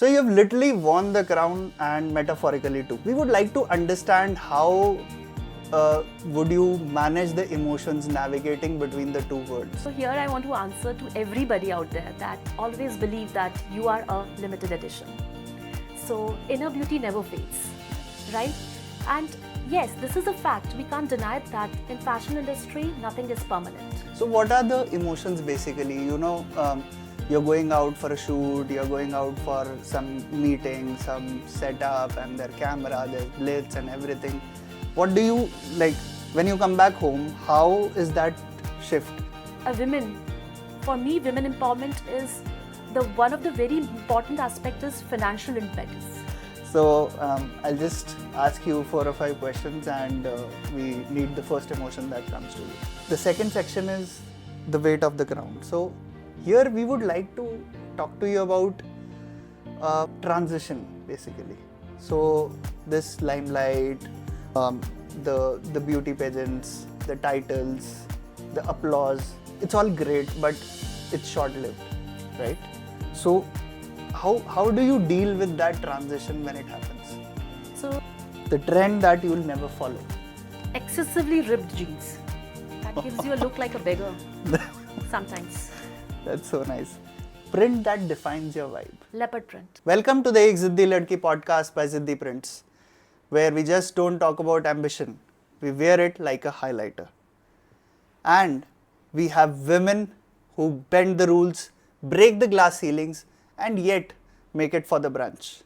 So you've literally won the crown and metaphorically too. We would like to understand how would you manage the emotions navigating between the two worlds? So here I want to answer to everybody out there that always believe that you are a limited edition. So inner beauty never fades, right? And yes, this is a fact. We can't deny that in fashion industry, nothing is permanent. So what are the emotions basically? You're going out for a shoot, you're going out for some meeting, some setup, and their camera, their blitz and everything. What do you like when you come back home? How is that shift? For me, women empowerment is one of the very important aspects is financial independence. So I'll just ask you 4 or 5 questions, and we need the first emotion that comes to you. The second section is the weight of the crown. So here we would like to talk to you about transition basically. So this limelight, the beauty pageants, the titles, the applause, it's all great, but it's short-lived, right? So how do you deal with that transition when it happens? So The trend that you'll never follow. excessively ripped jeans. That gives you a look like a beggar sometimes. That's so nice. Print that defines your vibe. Leopard print. Welcome to the Ek Ziddi Ladki podcast by Ziddi Prints, where we just don't talk about ambition. We wear it like a highlighter. And we have women who bend the rules, break the glass ceilings, and yet make it for the brunch.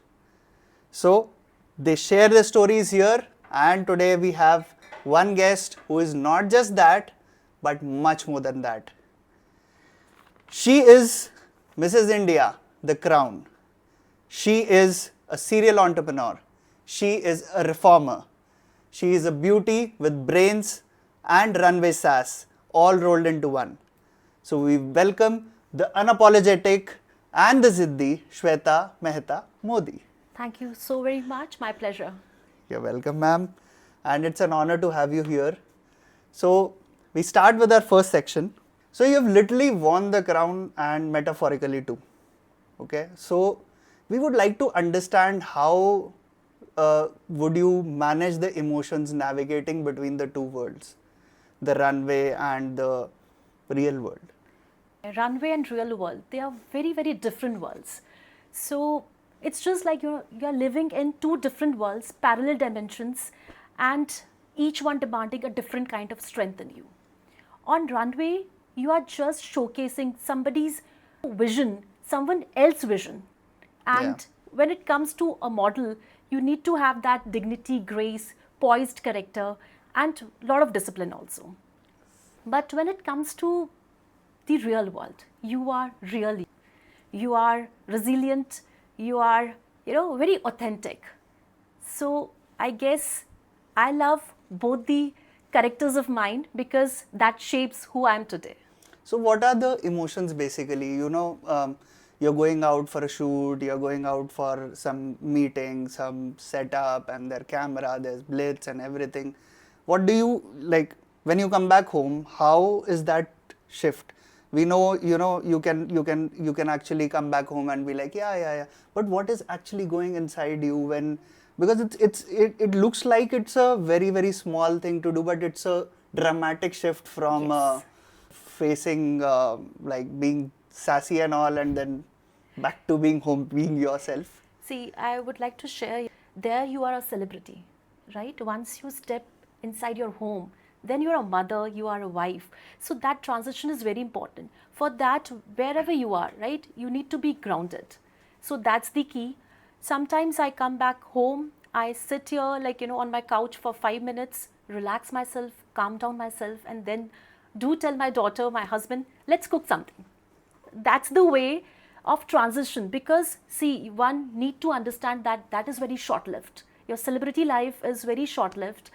So they share their stories here, and today we have one guest who is not just that, but much more than that. She is Mrs. India, the crown. She is a serial entrepreneur. She is a reformer. She is a beauty with brains and runway sass, all rolled into one. So we welcome the unapologetic and the Ziddi, Shweta Mehta Modi. Thank you so very much. My pleasure. You're welcome, ma'am. And it's an honor to have you here. So we start with our first section. So you've literally won the crown and metaphorically too. Okay. So we would like to understand how would you manage the emotions navigating between the two worlds, the runway and the real world? Runway and real world, they are very, very different worlds. So it's just like you're living in two different worlds, parallel dimensions, and each one demanding a different kind of strength in you. On runway, you are just showcasing somebody's vision, someone else's vision. And when it comes to a model, you need to have that dignity, grace, poised character, and a lot of discipline also. But when it comes to the real world, you are real. You are resilient. You are, very authentic. So I guess I love both the characters of mine because that shapes who I am today. So what are the emotions basically? You're going out for a shoot, you're going out for some meeting, some setup, and their camera, there's blitz and everything. What do you like when you come back home? How is that shift? We know, you can actually come back home and be like, yeah. But what is actually going inside you because it looks like it's a very, very small thing to do, but it's a dramatic shift from facing like being sassy and all, and then back to being home, being yourself. See, I would like to share, there you are a celebrity, right? Once you step inside your home, then you're a mother, you are a wife. So that transition is very important. For that, wherever you are, right, you need to be grounded. So that's the key. Sometimes I come back home, I sit here on my couch for 5 minutes, relax myself, calm down myself, and then do tell my daughter, my husband, let's cook something. That's the way of transition, because see, one need to understand that is very short-lived. Your celebrity life is very short-lived,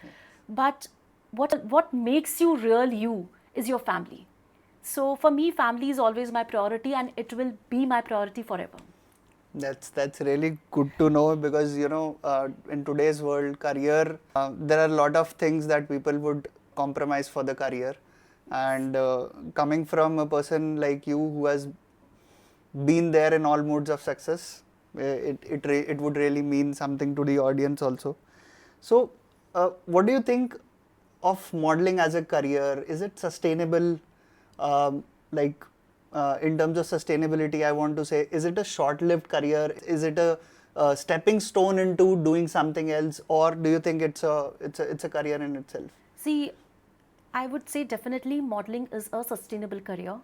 but what makes you real you is your family. So for me, family is always my priority, and it will be my priority forever. That's really good to know, because in today's world, career, there are a lot of things that people would compromise for the career, and coming from a person like you who has been there in all modes of success, It would really mean something to the audience also. So, what do you think of modeling as a career? Is it sustainable? Like in terms of sustainability, I want to say, is it a short-lived career? Is it a stepping stone into doing something else, or do you think it's a career in itself? See, I would say definitely modeling is a sustainable career.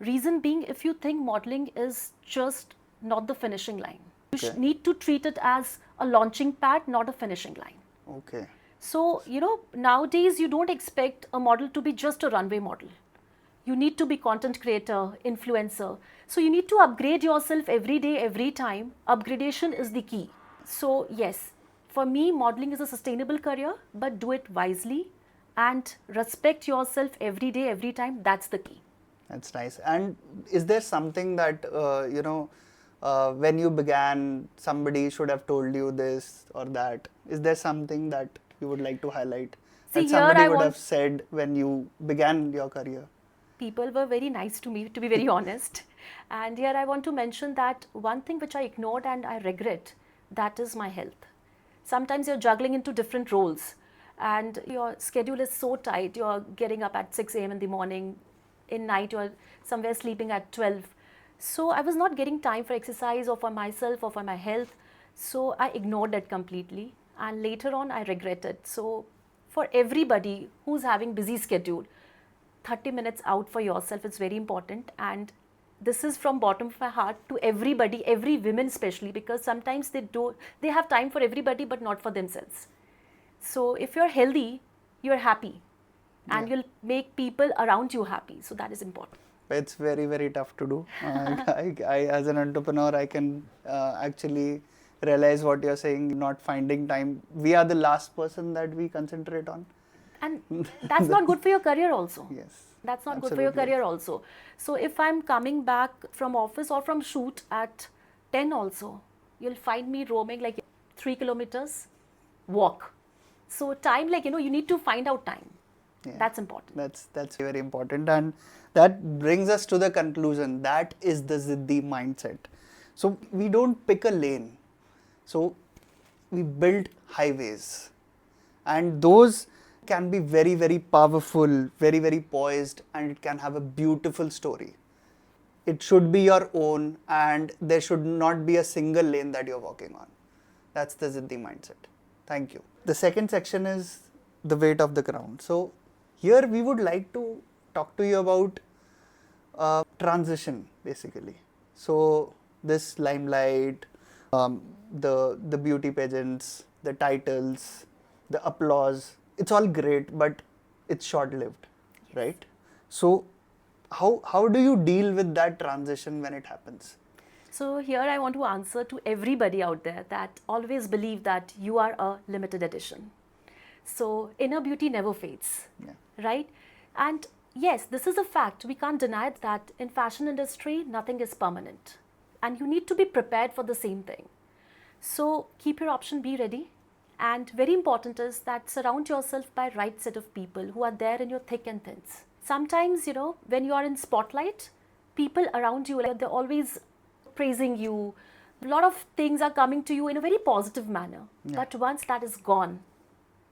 Reason being, if you think modeling is just not the finishing line, you Okay. need to treat it as a launching pad, not a finishing line. Okay. So, nowadays you don't expect a model to be just a runway model. You need to be content creator, influencer. So you need to upgrade yourself every day, every time. Upgradation is the key. So yes, for me, modeling is a sustainable career, but do it wisely and respect yourself every day, every time. That's the key. That's nice. And is there something that, when you began, somebody should have told you this or that? Is there something that you would like to highlight See, that here somebody I would want- have said when you began your career? People were very nice to me, to be very honest. And here I want to mention that one thing which I ignored and I regret, that is my health. Sometimes you're juggling into different roles and your schedule is so tight. You're getting up at 6 a.m. in the morning. In night, you're somewhere sleeping at 12. So I was not getting time for exercise or for myself or for my health. So I ignored it completely. And later on, I regret it. So for everybody who's having busy schedule, 30 minutes out for yourself is very important. And this is from bottom of my heart to everybody, every women especially, because sometimes they have time for everybody but not for themselves. So if you're healthy, you're happy and Yeah. you'll make people around you happy. So that is important. It's very, very tough to do. As an entrepreneur, I can actually realize what you're saying, not finding time. We are the last person that we concentrate on. And that's not good for your career also. Yes. That's not good for your Absolutely. career also. So if I'm coming back from office or from shoot at 10 also, you'll find me roaming like 3 kilometers, walk. So time, you need to find out time. Yeah. That's important. That's very important, and that brings us to the conclusion. That is the Ziddi mindset. So we don't pick a lane. So we build highways, and those can be very, very powerful, very, very poised, and it can have a beautiful story. It should be your own, and there should not be a single lane that you're walking on. That's the Ziddi mindset. Thank you. The second section is the weight of the crown. So here we would like to talk to you about transition, basically. So this limelight, the beauty pageants, the titles, the applause, it's all great, but it's short-lived, right? So how do you deal with that transition when it happens? So here I want to answer to everybody out there that always believe that you are a limited edition. So inner beauty never fades, Yeah. right? And yes, this is a fact. We can't deny that in fashion industry, nothing is permanent. And you need to be prepared for the same thing. So keep your option B ready. And very important is that surround yourself by right set of people who are there in your thick and thins. Sometimes, when you are in spotlight, people around you, they're always praising you. A lot of things are coming to you in a very positive manner. Yeah. But once that is gone,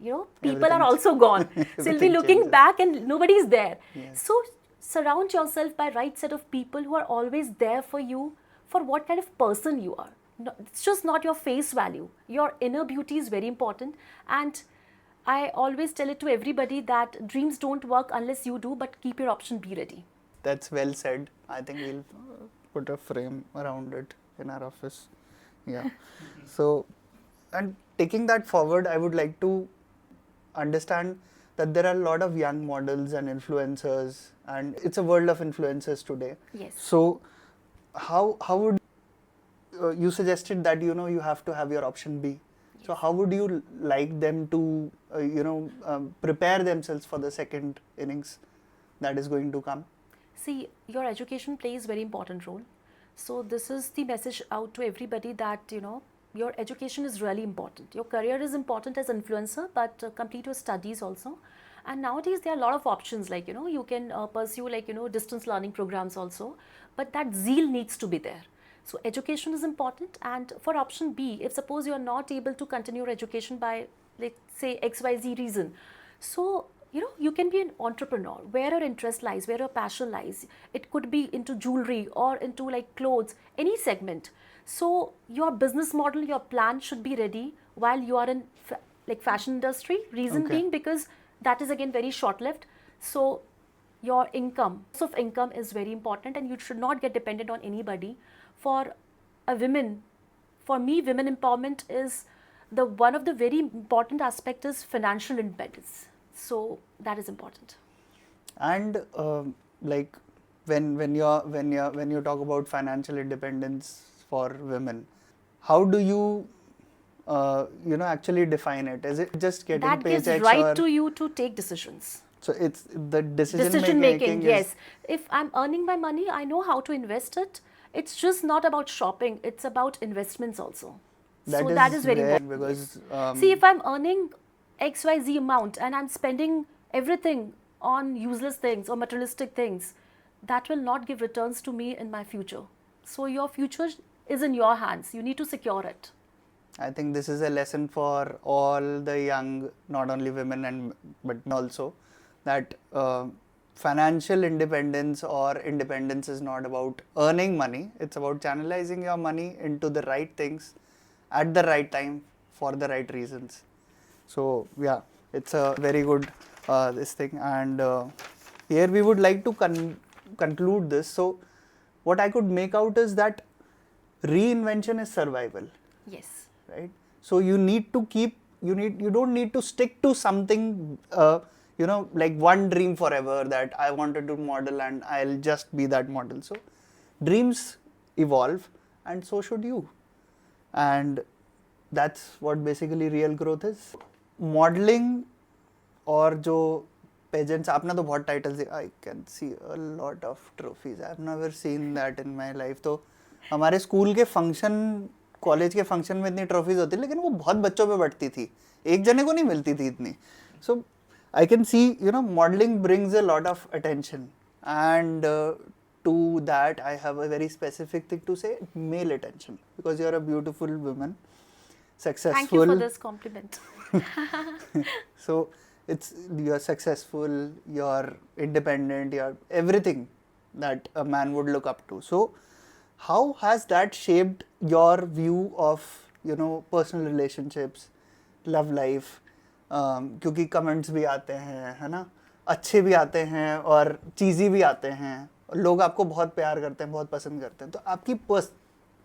people Everything- are also gone. So you'll be everything looking changes. back and nobody's there. Yes. So surround yourself by right set of people who are always there for you for what kind of person you are. No, it's just not your face value. Your inner beauty is very important. And I always tell it to everybody that dreams don't work unless you do, but keep your option B ready. That's well said. I think we'll put a frame around it in our office. Yeah. So, and taking that forward, I would like to understand that there are a lot of young models and influencers, and it's a world of influencers today. Yes. So, how would you suggested that you have to have your option B. So how would you like them to prepare themselves for the second innings that is going to come? See, your education plays very important role. So this is the message out to everybody that, your education is really important. Your career is important as influencer, but complete your studies also. And nowadays there are a lot of options like, you can pursue like, distance learning programs also. But that zeal needs to be there. So education is important. And for option B, if suppose you are not able to continue your education by, let's say, XYZ reason, so you can be an entrepreneur where your interest lies, where your passion lies. It could be into jewelry or into like clothes, any segment. So your business model, your plan should be ready while you are in like fashion industry. Reason Okay. being because that is again very short lived. So your income, source of income is very important, and you should not get dependent on anybody. For a woman, for me, women empowerment is the one of the very important aspect is financial independence. So that is important. And like when you talk about financial independence for women, how do you actually define it? Is it just getting That gives paychecks, right or to you to take decisions. so it's the Decision making making, is yes. If I'm earning my money, I know how to invest it. It's just not about shopping, it's about investments also. So that is very where, important. because See, if I'm earning XYZ amount and I'm spending everything on useless things or materialistic things, that will not give returns to me in my future. So your future is in your hands. You need to secure it. I think this is a lesson for all the young, not only women and but men also, that financial independence or independence is not about earning money. It's about channelizing your money into the right things at the right time for the right reasons. So yeah, it's a very good this thing, and here we would like to conclude this. So what I could make out is that reinvention is survival, Yes. right? So you need to keep, you don't need to stick to something, like one dream forever, that I wanted to model and I'll just be that model. So dreams evolve, and so should you, and that's what basically real growth is. Modeling और जो pageants, आपने तो बहुत titles, I can C a lot of trophies, I have never seen that in my life. तो हमारे school के function, college के function में इतनी ट्रॉफीज होती, लेकिन वो बहुत बच्चों पे बढ़ती थी, एक जने को नहीं मिलती थी इतनी. So I can see modelling brings a lot of attention, and to that I have a very specific thing to say: male attention, because you are a beautiful woman, successful. Thank you for this compliment. So it's, you're successful, you're independent, you're everything that a man would look up to. So how has that shaped your view of personal relationships, love life? क्योंकि comments भी आते हैं, है ना, अच्छे भी आते हैं और चीज़ी भी आते हैं, लोग आपको बहुत प्यार करते हैं, बहुत पसंद करते हैं. तो आपकी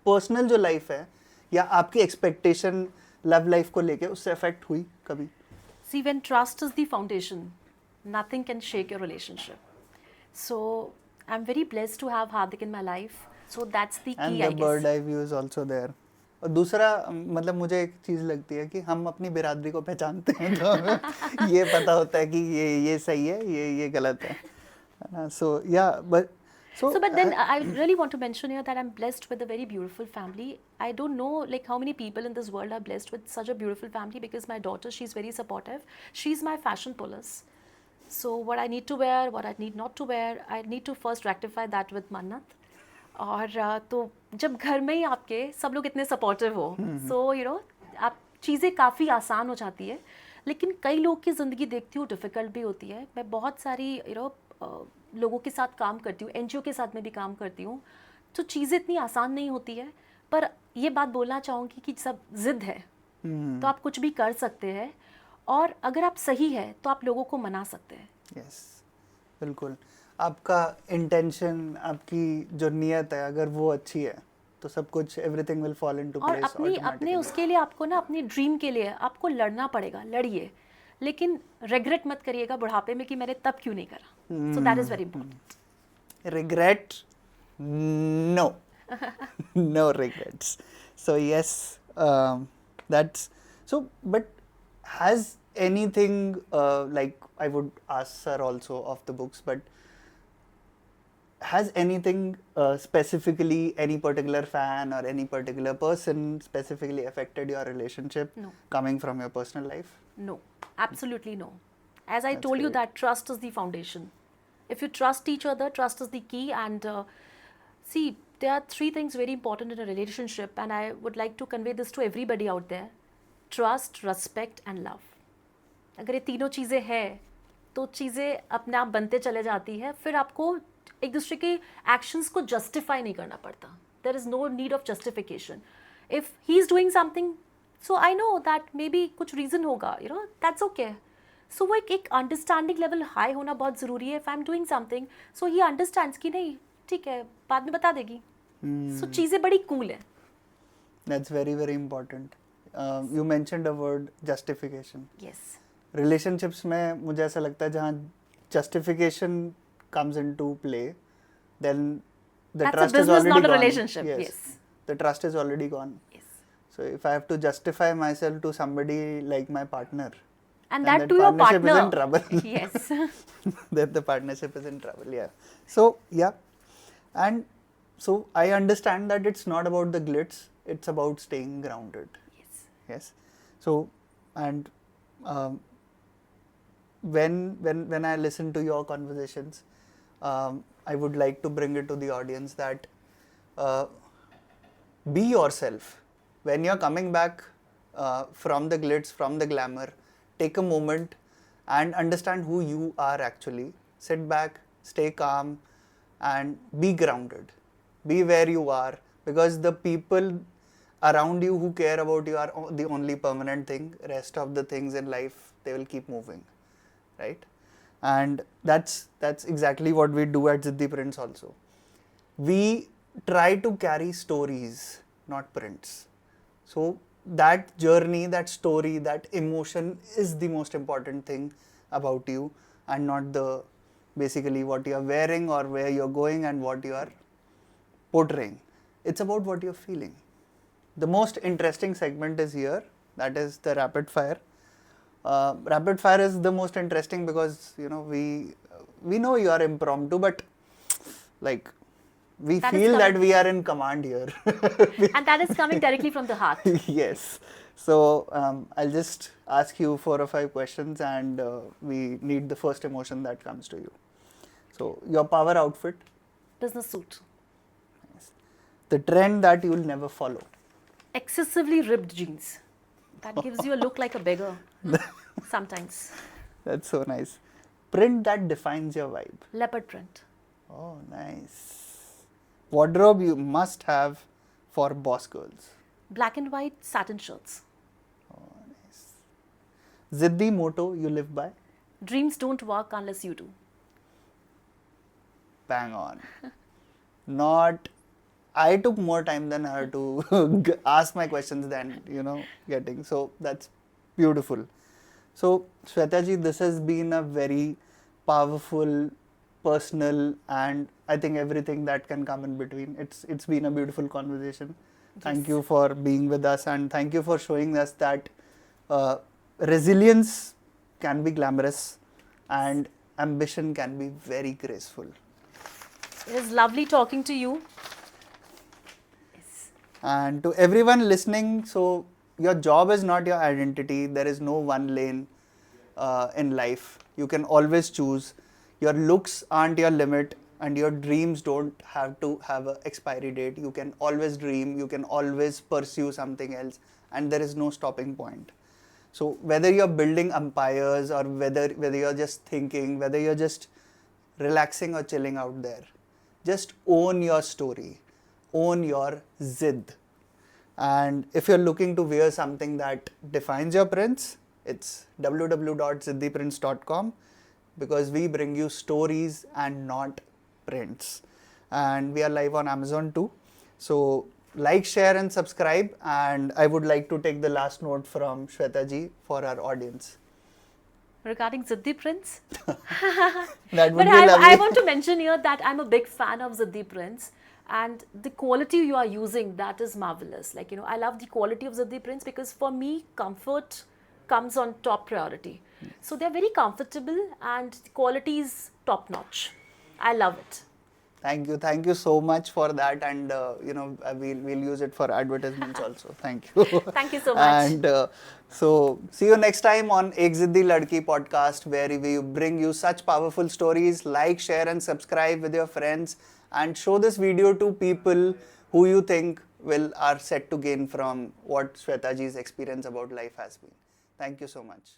पर्सनल जो लाइफ है या आपकी एक्सपेक्टेशन लव लाइफ को लेके उससे अफेक्ट हुई कभी? See, when trust is the foundation, nothing can shake your relationship. So I'm very blessed to have Hardik in my life. So that's the key, And I the guess. bird eye view is also there. और दूसरा, मतलब मुझे एक चीज़ लगती है कि हम अपनी बिरादरी को पहचानते हैं, तो हमें ये पता होता है कि ये सही है, ये गलत है ना. So yeah, but but then I really want to mention here that I'm blessed with a very beautiful family. I don't know like how many people in this world are blessed with such a beautiful family, because my daughter, she's very supportive. She's my fashion police. So what I need to wear, what I need not to wear, I need to first rectify that with Mannat. और तो जब घर में ही आपके सब लोग इतने supportive हो, सो आप चीज़ें काफ़ी आसान हो जाती है. लेकिन कई लोग की ज़िंदगी देखती हूँ डिफ़िकल्ट भी होती है. मैं बहुत सारी लोगों के साथ काम करती हूँ, एनजीओ के साथ में भी काम करती हूँ, तो चीज़ें इतनी आसान नहीं होती है. पर ये बात बोलना चाहूँगी कि सब ज़िद है, तो आप कुछ भी कर सकते हैं, और अगर आप सही है तो आप लोगों को मना सकते हैं. यस, बिल्कुल. आपका इंटेंशन, आपकी जो नियत है, अगर वो अच्छी है तो सब कुछ, everything will fall into place. और अपने उसके लिए आपको ना, अपनी ड्रीम के लिए आपको लड़ना पड़ेगा, लड़िए, लेकिन रिग्रेट मत करिएगा बुढ़ापे में कि मैंने तब क्यों नहीं करा. So that is very important. Regret? No. No regrets. So yes, that's so. But has anything, like I would ask sir also of the books, but has anything specifically, any particular fan or any particular person specifically affected your relationship? No. Coming from your personal life? No, absolutely no. As I That's told you great. that trust is the foundation. If you trust each other, trust is the key. And see, there are three things very important in a relationship, and I would like to convey this to everybody out there. Trust, respect and love. अगर ये तीनों चीज़ें हैं तो चीज़ें अपने आप बनते चले जाती है, फिर आपको एक दूसरे के एक्शंस को जस्टिफाई नहीं करना पड़ता. There is no need of justification. If he is doing something, so I know that maybe कुछ reason होगा, you know, that's okay. So वो एक अंडरस्टैंडिंग लेवल हाई होना बहुत ज़रूरी है. If I'm doing something, so he understands कि नहीं ठीक है, बाद में बता देगी. So चीज़ें बड़ी cool है. That's very, very important. You mentioned a word, justification. Yes. Relationships में मुझे ऐसा लगता है जहाँ justification comes into play, then the That's trust a is business, already not a gone. relationship. Yes. Yes. The trust is already gone. Yes. So if I have to justify myself to somebody like my partner, And then that to your partnership partner. is in trouble. Yes. Then the partnership is in trouble. Yeah. So yeah, and so I understand that it's not about the glitz; it's about staying grounded. Yes. Yes. So and when I listen to your conversations, I would like to bring it to the audience that be yourself. When you're coming back from the glitz, from the glamour, take a moment and understand who you are actually. Sit back, stay calm, and be grounded. Be where you are, because the people around you who care about you are the only permanent thing. Rest of the things in life, they will keep moving, right? And that's exactly what we do at Ziddi Prints also. We try to carry stories, not prints. So that journey, that story, that emotion is the most important thing about you, and not the basically what you are wearing or where you're going and what you are portraying. It's about what you're feeling. The most interesting segment is here, that is the rapid fire. Rapid fire is the most interesting because we know you are impromptu, but like we feel that we are in command here. And that is coming directly from the heart. Yes. So I'll just ask you 4 or 5 questions, and we need the first emotion that comes to you. So your power outfit. Business suit. Yes. The trend that you will never follow. Excessively ripped jeans. That gives you a look like a beggar. Sometimes. That's so nice. Print that defines your vibe. Leopard print. Oh, nice. Wardrobe you must have for boss girls. Black and white satin shirts. Oh, nice. Ziddi motto you live by. Dreams don't work unless you do. Bang on. Not. I took more time than her to ask my questions than getting. So that's beautiful. So Shweta ji, this has been a very powerful, personal, and I think everything that can come in between. It's been a beautiful conversation. Yes. Thank you for being with us, and thank you for showing us that resilience can be glamorous and ambition can be very graceful. It is lovely talking to you. Yes. And to everyone listening, so your job is not your identity. There is no one lane in life. You can always choose. Your looks aren't your limit, and your dreams don't have to have an expiry date. You can always dream. You can always pursue something else, and there is no stopping point. So whether you're building empires, or whether you're just thinking, whether you're just relaxing or chilling out there, just own your story, own your zid. And if you're looking to wear something that defines your prints, it's www.ziddiprints.com, because we bring you stories and not prints. And we are live on Amazon too. So like, share and subscribe. And I would like to take the last note from Shweta ji for our audience. Regarding Ziddi Prints? That would but be lovely. I want to mention here that I'm a big fan of Ziddi Prints. And the quality you are using, that is marvelous. Like, I love the quality of Ziddi Prints, because for me, comfort comes on top priority. Yes. So they're very comfortable and the quality is top notch. I love it. Thank you so much for that, and we'll use it for advertisements also. Thank you. Thank you so much. And so see you next time on Ek Ziddi Ladki podcast, where we bring you such powerful stories. Like, share and subscribe with your friends, and show this video to people who you think will are set to gain from what Shwetaji's experience about life has been. Thank you so much.